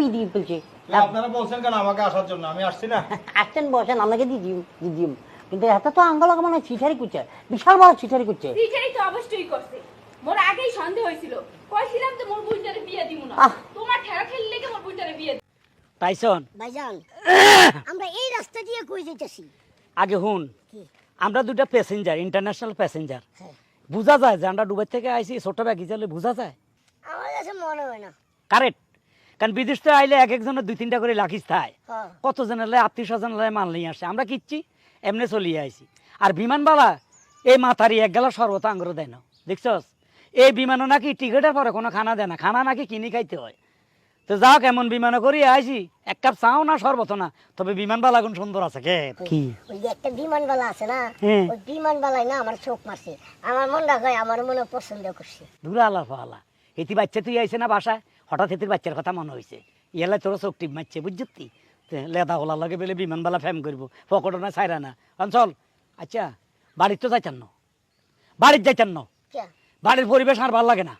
বিয়ে দিয়ে ফেলছে। আপনারা বলছেন কেন আমাকে আসার জন্য? আমি আসছি না। আসছেন বসেন, আমাকে দিদিম, কিন্তু এটা তো আঙ্গল মানে চিঠারি করছে, বিশাল বড় চিঠারি করছে। চিঠারি তো অবশ্যই করছে। মোর আগেই সন্দেহ হয়েছিল, কইছিলাম তো মোর বুইটারে বিয়ে দিমু না। তোমার ঠেলা ঠেলি লেগে মোর বুইটারে বিয়ে। তাইছন ভাইজান আমরা এই রাস্তা দিয়ে কই যাইতাছি? আগে হুন, আমরা দুটা প্যাসেঞ্জার, ইন্টারন্যাশনাল প্যাসেঞ্জার। বুঝা যায় যে আমরা দুবাই থেকে আইছি, ছোট ব্যাগ হিসাবে বুঝা যায়? আমার কাছে মনে হয় না। কারেক্ট, কারণ বিদেশ থেকে আইলে এক একজনের 2-3টা করে লাখিস থায়, কতজনের আত্মীয় স্বজনের মাল নিয়ে আসে। আমরা কিচ্ছি এমনি চলিয়ে আইছি। আর বিমানবালা এই মাথারি এক গেলা সর্বত আঙ্গুর দেয় না, দেখছস? এই বিমানও নাকি টিকিটের পরে কোনো খানা দেয় না, খানা নাকি কিনে খাইতে হয়। তো যাও কেমন বিমানে করি আইছি, এক কাপ চাও না শরবত না, তবে বিমানবালা কোন সুন্দর আছে কে। কি ওই যে একটা বিমানবালা আছে না, ওই বিমানবালাই না আমার চোখ মারছে। আমার মনটা কয় আমার মনে পছন্দ করছে। দূরা আলা ফালা এটি বাচ্চা তুই আইছে না বাসায়, হঠাৎ এটির বাচ্চার কথা মনে হয়েছে, ইয়ালে তোর চোখ টিপ মারছে, বুঝছি? লেদা ওলা লাগে বেলে বিমানবালা ফ্যাম করবো, পকড়ো না ছাইরা না অঞ্চল। আচ্ছা বাড়ির তো যাইতেন না, বাড়ির যাইতেন না, বাড়ির পরিবেশ আর ভালো লাগে না,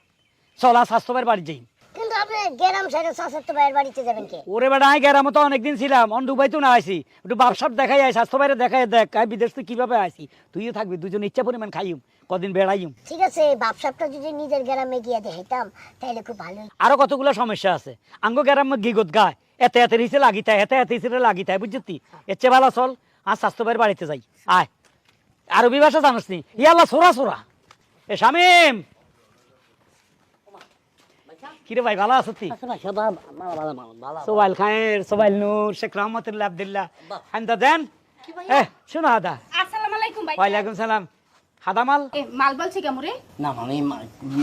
চলা স্বাস্থ্য ভাইয়ের বাড়ি যাই। কিন্তু আপনি গ্রাম সাইডে চাচাতো ভাইয়ের বাড়িতে যাবেন কে? ওরে বেড়া আই গেরাম তো অনেকদিন ছিলাম, অন দুবাই তো না আইসি, একটু বাপসাপ দেখাই আই, স্বাস্থ্য বাইরে দেখাই দেখ আই বিদেশ থেকে কিভাবে আইসি। তুইও থাকবি, দুজন ইচ্ছা পরিমাণ খাইম, কদিন বেড়াইম। ঠিক আছে, বাপসাপটা যদি নিজের গ্রামে গিয়ে দেখাইতাম তাহলে খুব ভালো। আরো কতগুলো সমস্যা আছে, আঙ্গ গেরাম গিগত গায়, এতে এতে হিসে লাগিতায়, এতে এতে হিসে লাগিতায়, বুঝছি? এর চেয়ে ভালো চল আর স্বাস্থ্য ভাইয়ের বাড়িতে যাই। আয়, আরবি ভাষা জানাস নি? ইয়াল্লা সোরা সোরা এ শামিম, কিরে ভাই ভালো আছো? সোবাইল খায়ের, সোবাইল নূর, শেখ রহমতুল্লাহ আব্দুল্লাহ হান্দা দেন। শোনো হাদা। আসসালামু আলাইকুম ভাই। ওয়ালাইকুম সালাম। হাদা মাল মাল বলছে কেমন রে? না মানে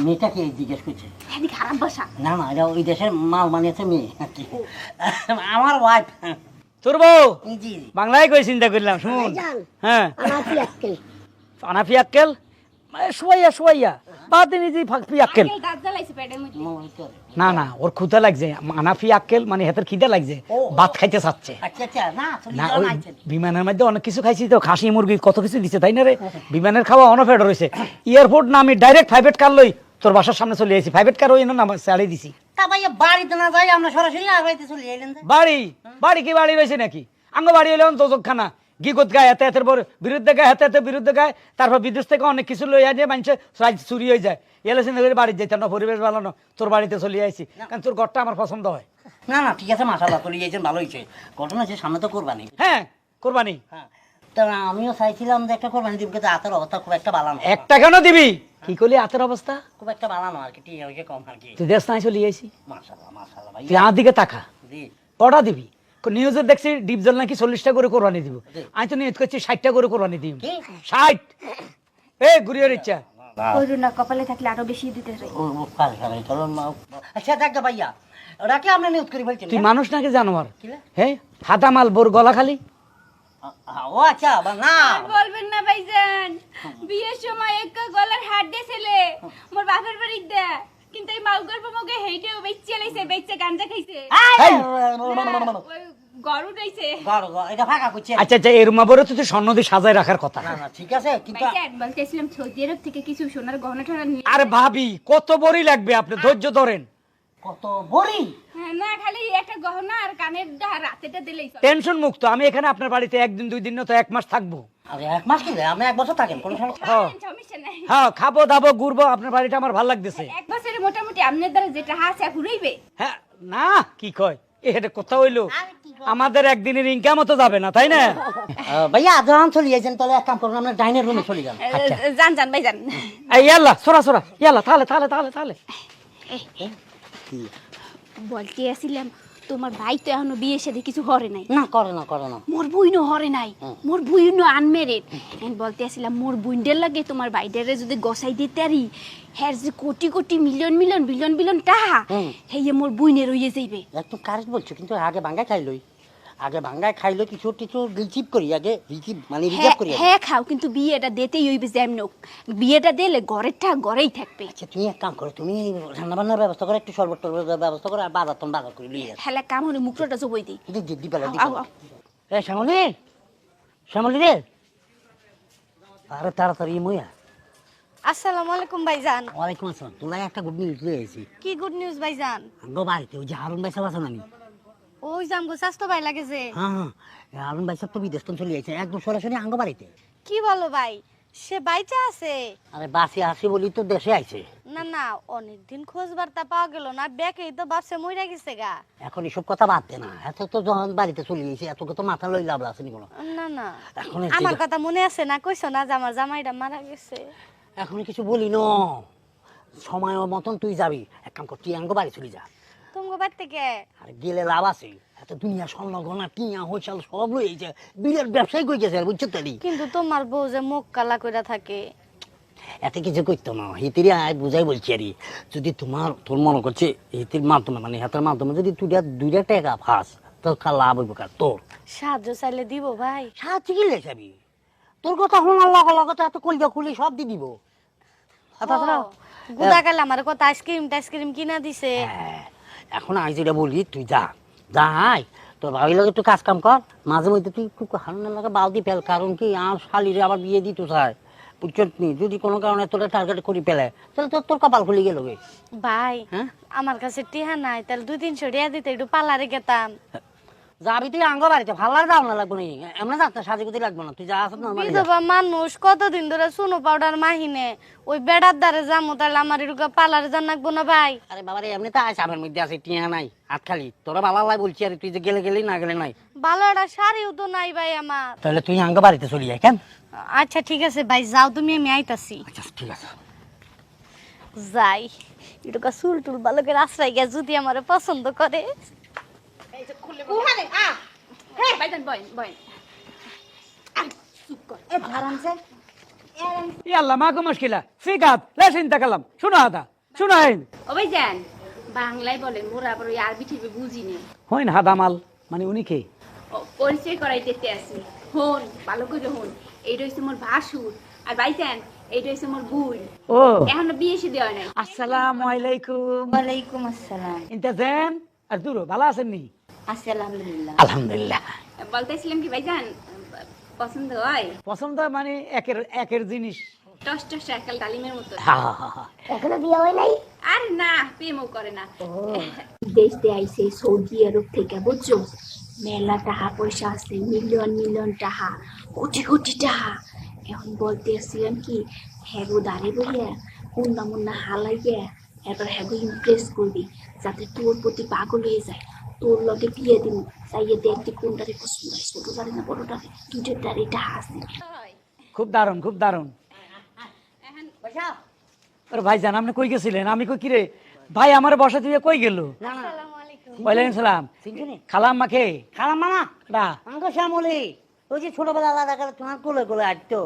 মেয়েটাকে জিজ্ঞেস করছে। এদিকে খারাপ ভাষা। না না, এটা ওই দেশের মাল বানিয়েছে মেয়ে, আমার ওয়াইফ। তোর বউ? জি বাংলায় কই চিন্তা করলাম, শুন। হ্যাঁ, আনাফি আক্কেল। আনাফি আক্কেল শুয়াইয়া শুয়াইয়া বাদ নিজে ফাঁকি আক্কেল। দাঁত জ্বালাইছে পেটের মধ্যে। না না, ওর ক্ষুধা লাগছে, আনাফি আক্কেল মানে হেতের খিদা লাগছে, ভাত খাইতে চাচ্ছে। আচ্ছা আচ্ছা, না না ওই বিমানের মধ্যে অনেক কিছু খাইছি তো, খাসি মুরগি কত কিছু দিছে, তাই না রে? বিমানের খাওয়া অনফেড রয়েছে। এয়ারপোর্ট না আমি ডাইরেক্ট প্রাইভেট কার লই তোর বাসার সামনে চলে আসি, প্রাইভেট কার ওই না ছাড়ি দিছি। তা ভাইয়া বাড়িতে না যাই আমরা সরাসরি আর বাড়িতে চলে এলেন। বাড়ি বাড়ি কি বাড়ি রয়েছে নাকি? আঙ্গ বাড়ি হলে অন্তখানা গিগত গায়ে হাতে হাতের বিরুদ্ধে গায়ে, হাতে হাতে বিরুদ্ধে গায়ে, তারপর বিদেশ থেকে অনেক কিছু লইয়া দিয়ে মানুষের চুরি হয়ে যায়। এলে সিনে বাড়িতে যাইতাম না, পরিবেশ ভালো না, তোর বাড়িতে চলে আইছি, কারণ তোর ঘরটা আমার পছন্দ হয়। না না ঠিক আছে, মাশাআল্লাহ চলে যাইছেন, ভালো হয়েছে। ঘটনা হচ্ছে সামনে তো কোরবানি। হ্যাঁ কোরবানি, হ্যাঁ তা আমিও চাইছিলাম যে একটা কোরবানি দিব, কিন্তু হাতের অবস্থা খুব একটা ভালো না। একটা কেন দিবি? কি করলি হাতের অবস্থা? খুব একটা ভালো না আর কি, ঠিক আছে কম আর কি। তুই দেশ নাই চলে আইছি, মাশাআল্লাহ মাশাআল্লাহ ভাই। তুই আমার দিকে তাকা, জি কটা দিবি? নিউজে দেখছি ডিপজল নাকি 40টা করে কোরবানি দিব, আমি তো নিয়ত করছি 60টা করে কোরবানি দিব। 60 এ গুরিয়ার ইচ্ছা করুণা কপালে থাকলে আরো বেশি দিতে হয়। আচ্ছা দেখ ভাইয়া, ওটাকে আমরা নিউজ করি বলছি। তুই মানুষ নাকি জানোয়ার? হ্যাঁ হাতা মাল বোর গলা খালি। ও আচ্ছা না বলবেন না ভাইজান, বিয়ের সময় এক গলার হাত দিয়েছিলে মোর বাপের বাড়ি দে, কিন্তু এই মাউ গল্প মগে হেইটেও বেচে লাইছে, বেচে গাঞ্জা খাইছে, ওই গরু দিয়েছে। এটা ফাঁকা করছে। আচ্ছা আচ্ছা, এর মাবরে তো তুই স্বর্ণ দিয়ে সাজায় রাখার কথা। না না ঠিক আছে, কিন্তু ভাইজান বলতেছিলাম সৌদি আরব থেকে কিছু সোনার গহনা টহনা নিয়ে। আরে ভাবি কত বড়ি লাগবে, আপনি ধৈর্য ধরেন। কত বড়ি? হ্যাঁ না, খালি একটা গহনা আর কানের রাতেটা দিলেই চলে। টেনশন মুক্ত, আমি এখানে আপনার বাড়িতে 1 দিন 2 দিন না তো 1 মাস থাকবো। আরে 1 মাস কি, আমি 1 বছর থাকেন, কোনো সমস্যা? সমস্যা নাই। হ্যাঁ খাবো দাবো ঘুরবো, আপনার বাড়িটা আমার ভালো লাগতেছে। এক বছরে মোটামুটি আপনার দ্বারা যেটা হাসে ঘুরাইবে। হ্যাঁ না কি কয় এটা কথা হইলো, আমাদের একদিনের ইনকামও তো যাবে না, তাই না? ভাইয়া যখন চলে যাইছেন তাহলে এক কাম করুন, আমরা ডাইনের রুমে চলে যান। জান জান ভাইজান। এই ইয়াল্লা সোরা সোরা ইয়াল্লা, তাহলে তাহলে তাহলে তাহলে বলতে আসিলাম তোমার ভাই তো এখনো বিয়ে সাথে কিছু হরে নাই। না করে না করে না, মোর বুইনো হরে নাই, মোর বুইনো আনমেরিড। এন্ড বলতে আসিলাম মোর বুইন্ডের লাগে তোমার বাইডারে যদি গসাই দিতে আরি, হ্যার যে crore crore million million billion billion টাকা হেয়ে মোর বুইনের হইয়ে যাইবে। একদম কারেক্ট বলছো, কিন্তু আগে ভাঙ্গায় খাইলই, আগে ভাঙ্গায় খাইলো কিছু কিছু রিসিভ করি, আগে রিসিভ মানে রিজার্ভ করি। হ্যাঁ খাও, কিন্তু বিয়েটা দিতেই হইবে যেমন হোক। বিয়েটা দিলে ঘরের টা ঘরেই থাকবে। আচ্ছা তুমি এক কাম করো, তুমি রান্না বান্নার ব্যবস্থা করো, একটু শরবত টরবতের ব্যবস্থা করো, আর বাজার করে লিয়ে আসো। হেলা কাম হলে মুখটা জবই দিই। দিপালা আও, আও। এ শ্যামলি, শ্যামলি রে, আরে তাড়াতাড়ি মইয়া। আসসালামু আলাইকুম ভাইজান। ওয়ালাইকুম আসসালাম। তোলাই একটা গুড নিউজ লিয়ে আইছি। কি গুড নিউজ ভাইজান? গো বাড়িতে ওই যে হারুন ভাই সাহেব আছেন, আমি ওই জামগো স্বাস্থ্য ভাই লাগে যে। হ্যাঁ আলম ভাই সব তো বিদেশ তো চলে যাইছে একদম সরাসরি আঙ্গ বাড়িতে। কি বলো ভাই, সে বাইচা আছে? আরে বাসে আসি বলি তো দেশে আইছে। না না, অনেকদিন খোঁজ বার্তা পাওয়া গেল না, বেকেই তো বাপসে মইরা গেছে গা। এখন এসব কথা বাদ দে না, এত তো যখন বাড়িতে চলে যাইছে এত তো মাথা লই লাভ আছে নি কোনো। না না, এখন আমার কথা মনে আছে না, কইছো না যে আমার জামাইটা মারা গেছে? এখন কিছু বলি ন, সময় মতন তুই যাবি, এক কাম কর তুই আঙ্গ বাড়ি চলে যা। তুমি বাড়ি থেকে? আর গেলে লাভ আছে, এত দুনিয়া স্বর্ণ গহনা টিয়া হইছাল সব লই যাইছে, বিলের ব্যবসায়ী কই গেছে বুঝছো তালি। কিন্তু তোমার বউ যে মুখ কালা কইরা থাকে। এত কিছু করতো না, হিতিরি আয় বুঝাই বলছি আরে, যদি তোর মনে করছে হিতির মাধ্যমে মানে হাতের মাধ্যমে যদি তুই দুইটা টাকা ফাস তোর লাভ হইব কার তোর। সাহায্য চাইলে দিব ভাই? সাহায্য কি লেখাবি, তোর কথা শোনার লগে লগে তো এত কলিজা খুলি সব দিয়ে দিব। গুদা কাল আমার কথা আইসক্রিম কিনা দিছে। এখন আই যেটা বলি তুই যা যা আয়, তোর ভাবি লাগে একটু কাজ কাম কর, মাঝে মধ্যে তুই একটু হারানোর লাগে বাল দি ফেল, কারণ কি আমার শালিরে আবার বিয়ে দিত চায় বুঝছত নি, যদি কোনো কারণে তোরা টার্গেট করি পেলে তাহলে তোর কপাল খুলে গেল। ভাই হ্যাঁ আমার কাছে টিহা নাই, তাহলে 2-300 টাকা দিতে একটু পার্লারে গেতাম। যাবি তুই আঙ্গ বাড়িতে ভালো দাও না লাগবো না, এমনি যাতে সাজিগুতি লাগবো না, তুই যা আসব না। বিধবা মানুষ কতদিন ধরে সুনো পাউডার মাহিনে, ওই বেড়ার দ্বারে যামু, তাহলে আমার একটু পার্লারে যান লাগবো না ভাই? আরে বাবা রে এমনি তো আয় সামের মধ্যে আছে টিয়া নাই হাত খালি, তোরা ভালো লাই বলছি আর তুই যে গেলে না গেলে নাই। ভালো একটা শাড়িও তো নাই ভাই আমার। তাহলে তুই আঙ্গ বাড়িতে চলে যাই কেন? আচ্ছা ঠিক আছে ভাই, যাও তুমি, আমি আইতাছি। আচ্ছা ঠিক আছে যাই একটু চুল টুল ভালো করে আশ্রয় গিয়া যদি আমার পছন্দ করে। ভাইজান বয়েন বয়েন। ইয়াল্লা মাকো মুশকিলা ফিকাত লা চিন্তা কালাম শুনো আদা শুনো আইন ও ভাইজান বাংলায় বলেন, মোরা আবার ওই আরবি ঠিকই বুঝি না। হইন হাদামাল মানে উনি কে? পরিচয় করাইতে আসি, হন ভালো করে হন। এইটা হচ্ছে মোর ভাসুর, আর ভাইজান এইটা হচ্ছে মোর বোন। ও এখনো বিয়ে এসে দেওয়া নাই। আসসালামু আলাইকুম। ওয়ালাইকুম আসসালাম। ইন্তাজান আর দুরো ভালো আছেন নি? আছি আলহামদুলিল্লাহ। আলহামদুলিল্লাহ। বলতেছিলাম কি ভাইজান পছন্দ হয়? পছন্দ মানে একের জিনিস। টস টস একাল ডালিমের মতো। এখনো বিয়ে হয় নাই? আর না, প্রেমও করে না। দেশ দিয়ে আইছে সৌদি আরব থেকে, বুঝছো? মেলা টাকা পয়সা আছে, মিলিয়ন টাকা, কোটি টাকা। এখন বলতে আসছিলাম কি, হ্যাগো দাঁড়িয়ে বলিয়া মুন্না হালাইয়া এবার হ্যাগো ইমপ্রেস করবি, যাতে তোর প্রতি পাগল হয়ে যায়। তোর লগে বিয়ে দিন, চাইয়ে দেখবি কোনটারে পছন্দ হয়, ছোট দাঁড়ি না বড় দাঁড়ি, দুটোর দাঁড়ি টাকা আছে। খুব দারুণ খুব দারুণ। আরে ভাই জান আপনি কই গেছিলেন? আমি কই কিরে ভাই আমার বসা দিয়ে কই গেল? ওয়ালাইকুম সালাম। খালাম মাকে? খালাম মামা না আঙ্গ শ্যামলি, ওই যে ছোটবেলা আলাদা করে তোমার কোলে আসতো।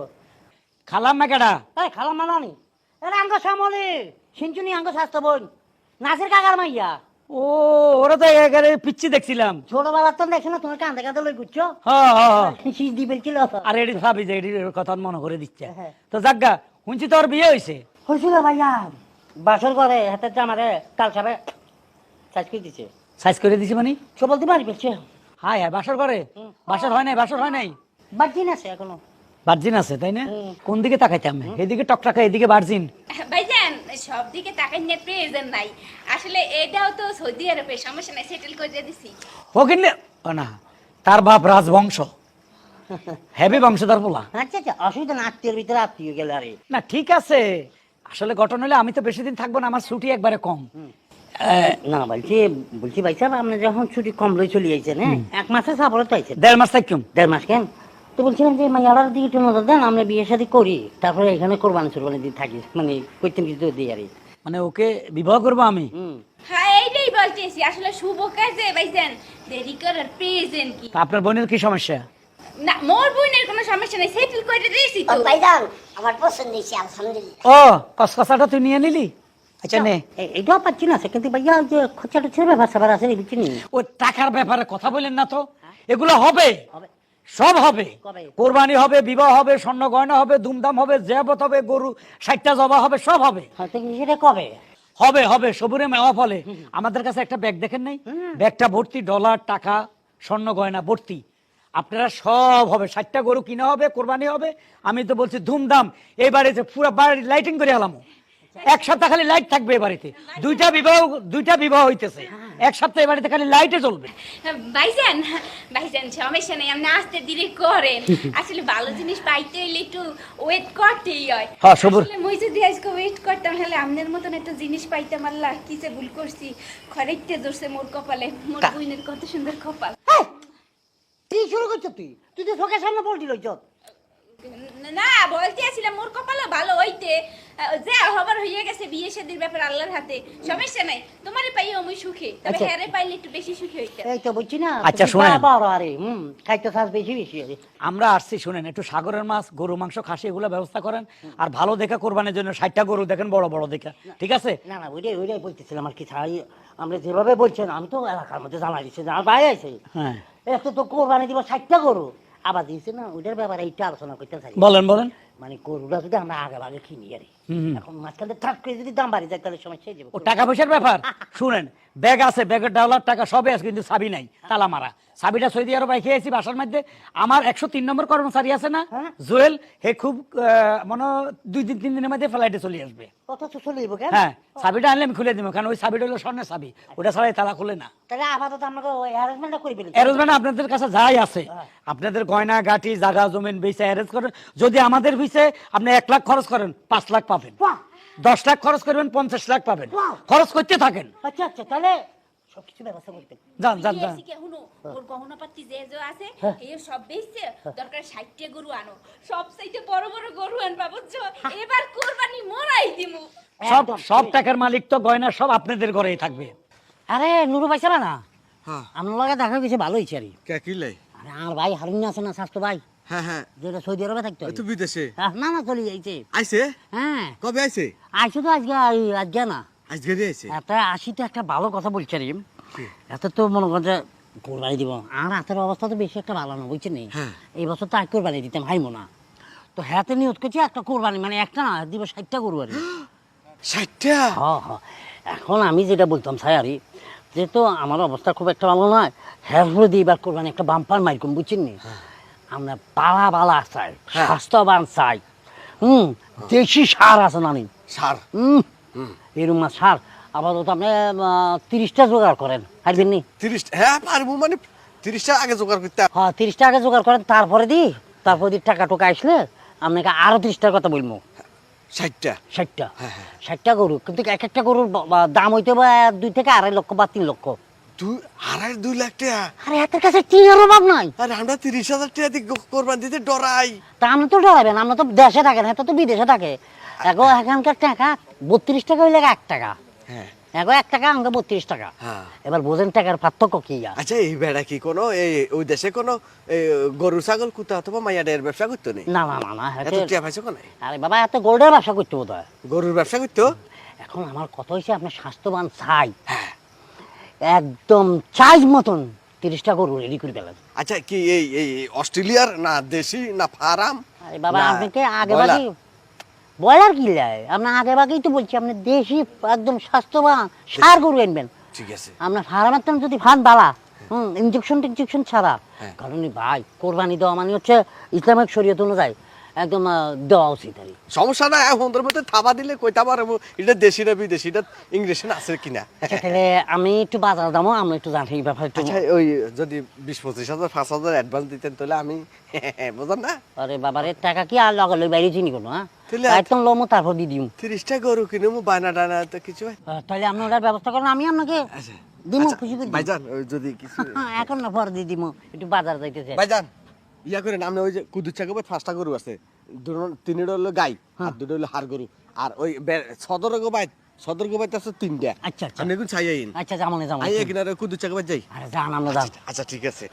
খালাম মা কেডা? এই খালাম মামা নি, আরে আঙ্গ শ্যামলি সিঞ্চুনি আঙ্গ স্বাস্থ্য বোন নাচের কাকার মাইয়া। ও ওরা তো একেবারে পিচ্ছি দেখছিলাম। ছোটবেলা তো দেখছো না তোমার কান্দে কান্দে লই গুচ্ছ শীষ দি ফেলছিল। আর এটি ভাবি যে এটির কথা মনে করে দিচ্ছে। তো যাজ্ঞা শুনছি তোর বিয়ে হয়েছে? হয়েছিল ভাইয়া, বাসর করে হাতে আমারে কাল সাবে সাইজ করে দিছে। সাইজ করে দিছি মানে সব বলতে পারি ফেলছে। হাই হাই বাসর করে? বাসর হয় নাই বার্জিন আছে এখনো। ভার্জিন আছে তাই না? কোন দিকে তাকাইতাম? এদিকে টকটাকা এদিকে ভার্জিন। ভাইজান সব দিকে টাকা নিয়ে প্রয়োজন নাই, আসলে এটাও তো সৌদি আরবে, সমস্যা নাই, সেটেল করে দিছি। ও কিনলে না, তার বাপ রাজবংশ, হেভি বংশধর পোলা। আচ্ছা অসুবিধা না, আত্মীয়ের ভিতরে আত্মীয় গেলে আরে না ঠিক আছে, আসলে ঘটনা হলে আমি তো বেশি দিন থাকবো না, আমার ছুটি একবারে কম। না বলছি ভাই সাহেব আপনি যখন ছুটি কম লই চলে যাইছেন, হ্যাঁ 1 মাসে সাবলে তো আইছেন। 1.5 মাস থাকুম। 1.5 মাস কেন? তো বলছিলাম যে মাইয়ালার দিকে একটু নজর দেন, আমরা বিয়ে শাদী করি, তারপরে এখানে কোরবানি দিয়ে থাকি, মানে কইতেন কিছু দিই আরে। মানে ওকে বিবাহ করবো আমি? হ্যাঁ এইটাই বলতেছি, আসলে শুভ কাজে ভাইজান দেরি করার প্রয়োজন কি? তা আপনার বোনের কি সমস্যা? না মোর বোনের কোনো সমস্যা নাই, সেটেল করে দিয়েছি তো। ভাইজান আমার পছন্দ হয়েছে আলহামদুলিল্লাহ। ও কসকসাটা তুই নিয়ে নিলি? আচ্ছা নে। এইটাও পাচ্ছি না কিন্তু ভাইয়া যে খরচাটা ছেড়ে ব্যাপার স্যাপার আছে বুঝছি নি। ও টাকার ব্যাপারে কথা বলেন না তো, এগুলো হবে সব হবে। কোরবানি হবে, বিবাহ হবে, স্বর্ণ গয়না হবে, ধুমধাম হবে, জিয়াবত হবে, গরু 60টা জবা হবে, সব হবে। সেটা কবে হবে সবুরে মেওয়া ফলে। আমাদের কাছে একটা ব্যাগ দেখেন নাই? ব্যাগটা ভর্তি ডলার টাকা স্বর্ণ গয়না ভর্তি। আপনারা সব হবে, 60টা গরু কিনা হবে, কোরবানি হবে। আমি তো বলছি ধুমধাম, এবারে যে পুরো বাড়ি লাইটিং করে এলাম। এক সপ্তাহ খালি লাইট থাকবে এ বাড়িতে। দুইটা বিবাহ হইতেছে, এক সপ্তাহ এ বাড়িতে খালি লাইটে জ্বলবে। ভাইজান ভাইজান সমস্যা নেই, আপনি আস্তে ধীরে করেন। আসলে ভালো জিনিস পাইতে হইলে একটু ওয়েট করতেই হয়। হ্যাঁ, সবুর। আসলে মই যদি আজকে ওয়েট করতাম তাহলে আপনার মতন একটা জিনিস পাইতাম। আল্লাহ কিসে ভুল করছি, খরেকতে জোরছে মোর কপালে। মোর বুইনের কত সুন্দর কপাল। কি শুরু করছ তুই? তুই তো চোখের সামনে পল্টি লইছ। না বলতে আসছিলাম মোর কপালে ভালো হইতে, যে খবর হয়ে গেছে বিয়ে শাদীর ব্যাপার আল্লাহর হাতে। সমস্যা নাই, তোমারে পাইও আমি সুখে, তবে আচ্ছা। হ্যারে পাইলে একটু বেশি সুখী হইতাম। এই তো বলছি না। আচ্ছা, তুই শোনেন। বাবা আরে খাইতে চাস বেশি বেশি আরে। আমরা আসছি, শুনেন, একটু সাগরের মাছ, গরু মাংস, খাসি এগুলো ব্যবস্থা করেন। আর ভালো দেখা কোরবানির জন্য 60টা গরু দেখেন, বড় বড় দেখা, ঠিক আছে? না না ওইটাই বলতেছিলাম আর কি ছাড়াই। আমরা যেভাবে বলছেন আমি তো এলাকার মধ্যে জানাই দিচ্ছি যে আমার ভাই আছে, হ্যাঁ, এত তো কোরবানি দিব 60টা গরু আবার দিয়েছে না, ওইটার ব্যাপারে এইটা আলোচনা করতে চাই। বলেন। মানে গরুটা যদি আমরা আগে ভাগে কিনি আরে, এখন মাঝখানে ঠাক করে যদি দাম বাড়ি যায় তাহলে সমস্যা হয়ে যাবে। ও টাকা পয়সার ব্যাপার। শুনেন, ব্যাগ আছে, ব্যাগের ডলার টাকা সবই আছে, কিন্তু চাবি নাই, তালা মারা। চাবিটা সৌদি আরব রেখে আছি বাসার মধ্যে। আমার 103 নম্বর কর্মচারী আছে না, জুয়েল, হে খুব মনে 2-3 দিনের মধ্যে ফ্লাইটে চলে আসবে। কত তো চলে যাবো কেন? হ্যাঁ, চাবিটা আনলে আমি খুলে দিব, কারণ ওই চাবিটা হলো স্বর্ণের চাবি, ওটা ছাড়াই তালা খুলে না। তাহলে আপাতত আমাকে অ্যারেঞ্জমেন্টটা করে ফেলি। অ্যারেঞ্জমেন্ট আপনাদের কাছে যাই আছে, আপনাদের গয়না গাটি জায়গা জমিন বেচে অ্যারেঞ্জ করেন। যদি আমাদের পিছে আপনি 1 লাখ খরচ করেন, 5 লাখ পাবেন। 10 লাখ খরচ করবেন, 50 লাখ পাবেন। খরচ করতে থাকেন। আচ্ছা আচ্ছা, তাহলে সবকিছু ব্যবস্থা করতে। যান। বিয়েছি কি হুনো, ওর গহনাপাতি যে যে আছে এই সব বেচছে, দরকার 60টা গরু আনো, সবচাইতে বড় বড় গরু আনবা, বুঝছো? এবার কোরবানি মোরাই দিমু। সব টাকার মালিক তো গয়না সব আপনাদের ঘরেই থাকবে। আরে নুরু ভাই চালা না, হ্যাঁ আমার লগে দেখা গেছে ভালো হয়েছে আরে। কে কি লাই? আরে আমার ভাই হারুন আছে না, স্বাস্থ্য ভাই, হ্যাঁ যেটা সৌদি আরবে থাকতো। তুই বিদেশে না না চলে যাইছে। আইছে? হ্যাঁ কবে আইছে? আইসো তো আজকে, আজকে না আজকে আইছে? একটা আসিতে একটা ভালো কথা বলছে রে। এত তো মনে কর যে কোরবানি দিব, আর হাতের অবস্থা তো বেশি একটা ভালো না, বুঝছেন? হ্যাঁ। এই বছর তো এক কোরবানি দিতাম হাইমো না, তো হাতে নিয়ত করছি একটা কোরবানি, মানে একটা না দিব 60টা গরু আর। 60টা? হ্যাঁ, এখন আমি যেটা বলতাম সায়ারি, যেহেতু আমার অবস্থা খুব একটা ভালো নয়, হ্যাঁ দিয়ে এবার কোরবানি একটা বাম্পার মাইরকম, বুঝছেন নি? আমরা বালা চাই, স্বাস্থ্যবান চাই, দেশি সার আছে না নি, সার? এরকম সার আপাতত আপনি 30টা জোগাড় করেন, পারবেন নি? 30? হ্যাঁ পারবো, মানে 30টা আগে জোগাড় করতে। হ্যাঁ 30টা আগে জোগাড় করেন, তারপরে টাকা টোকা আসলে আপনাকে আরো 30টার কথা বলবো। 60টা? 60টা গরু, কিন্তু এক একটা গরুর দাম হইতে বা 2 থেকে 2.5 লক্ষ বা 3 লক্ষ। 2 লাখ টাকা? আরে হাতের কাছে টিনের অভাব নাই। আরে আমরা 30,000 টাকা দিয়ে কোরবানি দিতে ডরাই। তা আপনি তো ডরাবেন, আমরা তো দেশে থাকেন, হ্যাঁ তো বিদেশে থাকে। এখানকার টাকা 32 টাকা হইলে 1 টাকা, হ্যাঁ 1 টাকা আমাকে 32 টাকা। হ্যাঁ। এবার বোঝেন টাকার পার্থক্য কি? আচ্ছা এই বেড়া কি কোনো ওই দেশে কোনো গরু ছাগল কুতা অথবা মাইয়াদের ব্যবসা করতো নি? না না না না, এত টিয়া পাইছো কোন? আরে বাবা এত গোল্ডের ব্যবসা করতে বোধ হয়। গরুর ব্যবসা করতো? এখন আমার কথা হয়েছে আপনি স্বাস্থ্যবান চাই, একদম চাইজ মতন 30টা গরু রেডি করে পেলেন। আচ্ছা কি এই এই অস্ট্রেলিয়ার না দেশি না ফার্ম? আরে বাবা আপনাকে আগে বাকি বলার কি লাই, আপনার আগে বাকি তো বলছি, আপনি দেশি একদম স্বাস্থ্যবান সার গরু আনবেন। ঠিক আছে। আপনার ফার্মের তো যদি ফান বালা, ইনজেকশন ছাড়া, কারণ ভাই কোরবানি দেওয়া মানে হচ্ছে ইসলামিক শরীয়ত অনুযায়ী একদম দেওয়া উচিত। আর সমস্যা না, এখন মধ্যে থাবা দিলে কইতা পারবো এটা দেশি না বিদেশি, এটা ইংলিশে আছে কিনা। আচ্ছা তাহলে আমি একটু বাজার দামও আমরা একটু জানি এই ব্যাপারে একটু। আচ্ছা ওই যদি 20-25 হাজার 5,000 অ্যাডভান্স দিতেন তাহলে আমি বুঝলাম না। আরে বাবারে টাকা কি আর লগে বাইরে চিনি কোনো, হ্যাঁ তাহলে একদম লমো তারপর দিয়ে দিম। 30টা গরু কিনে বায়না ডানা তো কিছু হয়। তাহলে আপনি ওটার ব্যবস্থা করেন, আমি আপনাকে আচ্ছা দিমু, আচ্ছা, খুশি করে দিমু। ভাইজান ওই যদি কিছু এখন না পরে দিয়ে দিমু, একটু বাজার যাইতেছে। ভাইজান ইয়া করে নামে ওই যে কুদুচ্ছা গোবাই 5টা গরু আছে, 3টা হলো গাই আর 2টা হলো হাড় গরু, আর ওই সদর গোবাই আছে 3টা। আচ্ছা আচ্ছা আমি এখন চাই আইন আচ্ছা, জামানে আই এখানে কুদুচ্ছা গোবাই যাই। আরে যান আমরা যান। আচ্ছা ঠিক আছে।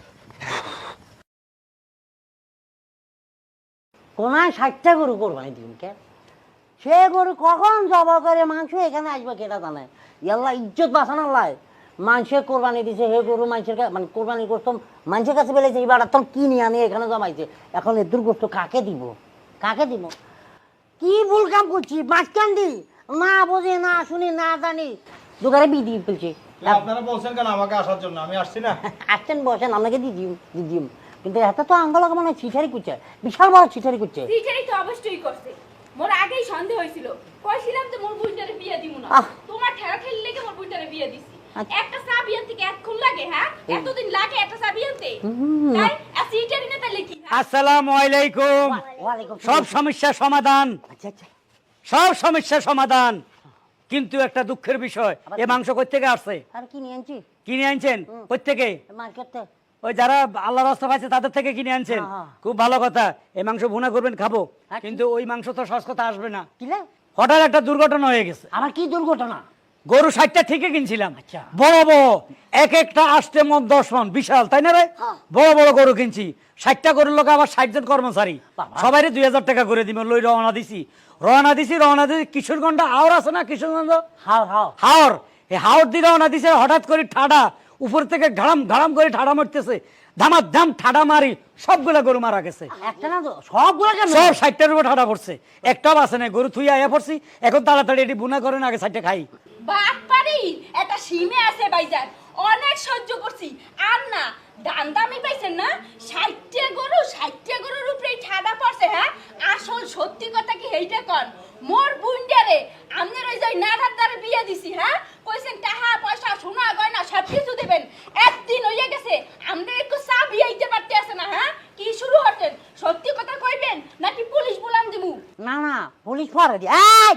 কোনায় 60টা গরু কোরবানি দিন কে, সে গরু কখন জবা করে মাংস এখানে আসবে কেটা জানে। ইয়াল্লা ইজ্জত বাঁচান আল্লাহ, মানুষের কোরবানি দিছে হে গরু মানুষের মানে কোরবানি করতাম মানুষের কাছে বেলেছে, এবার তখন কিনে আনি এখানে জমাইছে, এখন এ দুর্গস্ত কাকে দিব, কাকে দিব? কি ভুল কাম করছি, মাঝখান দি না বোঝে না শুনি না জানি দোকানে বিধি ফেলছে। আপনারা বলছেন কেন আমাকে আসার জন্য? আমি আসছি না। আসছেন বসেন, আপনাকে দিদিম, কিন্তু এত তো আঙ্গল মানে ছিটারি করছে, বিশাল বড় ছিটারি করছে। টিচারই তো অবশ্যই করছে, মোর আগেই সন্দেহ হয়েছিল কইছিলাম যে মোর বুইটারে বিয়ে দিব না আহ। তোমার ঠেলা ঠেলি লেগে মোর বুইটারে বিয়ে দিছি আচ্ছা। একটা চা বিয়ে থেকে এতক্ষণ লাগে হ্যাঁ এতদিন লাগে একটা চা বিয়েতে তাই আসিটারি না তাইলে কি হ্যাঁ? আসসালামু আলাইকুম। ওয়ালাইকুম সব সমস্যার সমাধান, আচ্ছা আচ্ছা সব সমস্যার সমাধান। কিন্তু একটা দুঃখের বিষয়, এ মাংস কই থেকে আসছে? আর কি নিয়ে আনছি কিনে আনছেন কই থেকে? মার্কেট ওই যারা আল্লাহ রাস্তা পাইছে তাদের থেকে কিনে আনছেন। হ্যাঁ, হ্যাঁ। খুব ভালো কথা, এই মাংস ভুনা করবেন, খাবো। হ্যাঁ, কিন্তু ওই মাংস তো সস্তা আসবে না। কিলে হঠাৎ একটা দুর্ঘটনা হয়ে গেছে। আমার কি দুর্ঘটনা গরু 60টা ঠিকই কিনছিলাম, আচ্ছা। বড় বড়, এক একটা 8 মণ 10 মণ, বিশাল, তাই না রে? হ্যাঁ। বড় বড় গরু কিনছি, 60টা গরুর লোক আবার 60 জন কর্মচারী, বাবা। সবাই 2000 টাকা করে দিব। লই রওনা দিছি কিশোরগঞ্জ আওর আছে না, কিশোরগঞ্জ হাও হাও হাওর, এই হাওর দিয়ে রওনা দিছে। হঠাৎ করে ঠাডা উপর থেকে ঘাড়াম ঘাড়াম করে ঠাডা মারতেছে, ধামাধাম ঠাডা মারি সবগুলা গরু মারা গেছে। একটা না তো সবগুলো কেন সব 60টার উপর ঠাডা পড়ছে, একটাও আছে না। গরু থুই আয়া পড়ছি, এখন তাড়াতাড়ি এটি বুনা করেন, আগে 60টা খাই। বাটপাড়ি একটা সীমে আছে ভাইজান, অনেক সহ্য করছি আর না। দামি পাইছেন না, 60টা গরুর উপরে ঠাডা পড়ছে। হ্যাঁ, আসল সত্যি কথা কি এইটা কন, মোর বুইন্ডারে আমনের ওই যে নাধার দ্বারে বিয়ে দিছি। হ্যাঁ, কইছেন টাকা পয়সা সোনা গয়না সব কিছু দেবেন। একদিন হইয়া গেছে আমনের একটু চা বিয়াইতে পারতে আছে না। হ্যাঁ, কি শুরু হতেন? সত্যি কথা কইবেন নাকি পুলিশ বলান দিমু? না না পুলিশ পরে দি এই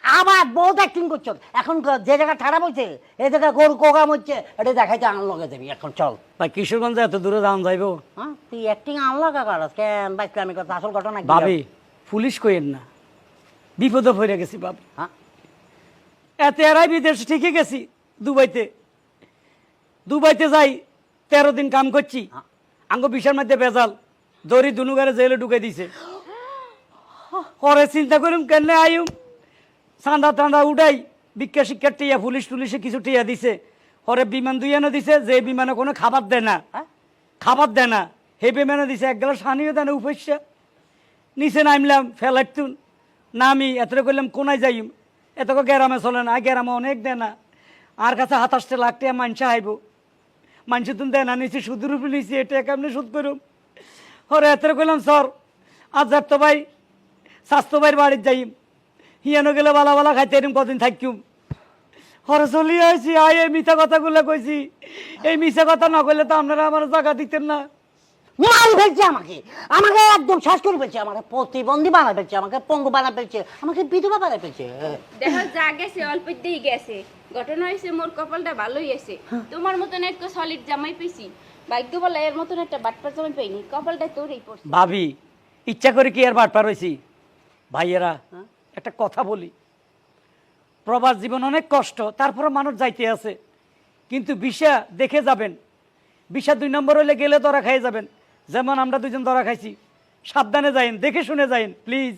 আবার বহুত অ্যাক্টিং করছো এখন। যে জায়গা ঠাড়া বলছে এই জায়গা গরু কোকাম হচ্ছে, এটা দেখাইতে আনলগে দেবি এখন। চল ভাই, কিশোরগঞ্জে এত দূরে যাওয়া যাইবো? হ্যাঁ তুই অ্যাক্টিং আনলগা কর কেন বাইতে আমি কথা আসল ঘটনা কি ভাবি, পুলিশ কইেন না, বিপদে পড়ে গেছি ভাবি। হ্যাঁ এত এরাই বিদেশ ঠিকই গেছি, দুবাইতে যাই 13 দিন কাম করছি, আঙ্গ বিশার মধ্যে বেজাল, দড়ি দুনুগারে জেলে ঢুকে দিছে। পরে চিন্তা করুম কেন আইম, চাঁদা টান্দা উঠাই, ভিক্ষা শিক্ষার টিয়া, পুলিশে কিছু টিয়া দিছে। পরে বিমান দুইয়ানো দিছে, যে বিমানে কোনো খাবার দেয় না, খাবার দেয় না, হে বিমানে দিছে এক গ্লাস পানিও দেয় না, উপস্যা। নিচে নামলাম ফেলার তুন, নামি এত করলাম কোনায় যাইম, এত গ্যারামে চলে না, গ্যারামে অনেক দেয় না। আর কাছে 27 লাখ টাকা মানসা আইব, মানসি তুমি দেয় না, নিচে সুদের উপরে নিচে, এটা কেমনি সুদ করুম। হরে এত করলাম সর আজ যার তো ভাই স্বাস্থ্য ভাইয়ের বাড়ির যাইম, হিয়ানো গেলে বালা বালা খাইতে এরম কদিন থাকিম। হরে চলি আইছি, আয় এই মিথ্যা কথাগুলো কইছি। এই মিথ্যা কথা না কইলে তো আপনারা আমার জায়গা দিতেন না। মাল ফেলছে আমাকে, আমাকে একদম শ্বাস করে ফেলছে, আমাকে প্রতিবন্ধী বানা ফেলছে, আমাকে পঙ্গু বানা ফেলছে, আমাকে বিধবা বানা ফেলছে। দেখো যা গেছে অল্প দিয়ে গেছে। ঘটনা হয়েছে মোর কপালটা ভালোই আছে, তোমার মতন একটা সলিড জামাই পেয়েছি। ভাগ্য বলে এর মতন একটা বাটপার জামাই পাইনি, কপালটা তোরই পড়ছে। ভাবি, ইচ্ছা করে কি আর বাটপার হয়েছি? ভাইয়েরা, একটা কথা বলি, প্রবাস জীবন অনেক কষ্ট, তারপরে মানুষ যাইতে আছে। কিন্তু বিষা দেখে যাবেন, বিষা 2 নম্বর হইলে গেলে ধরা খাই যাবেন। যেমন আমরা 2জন ধরা খাইছি, সাবধানে যাইন, দেখে শুনে যাইন প্লিজ।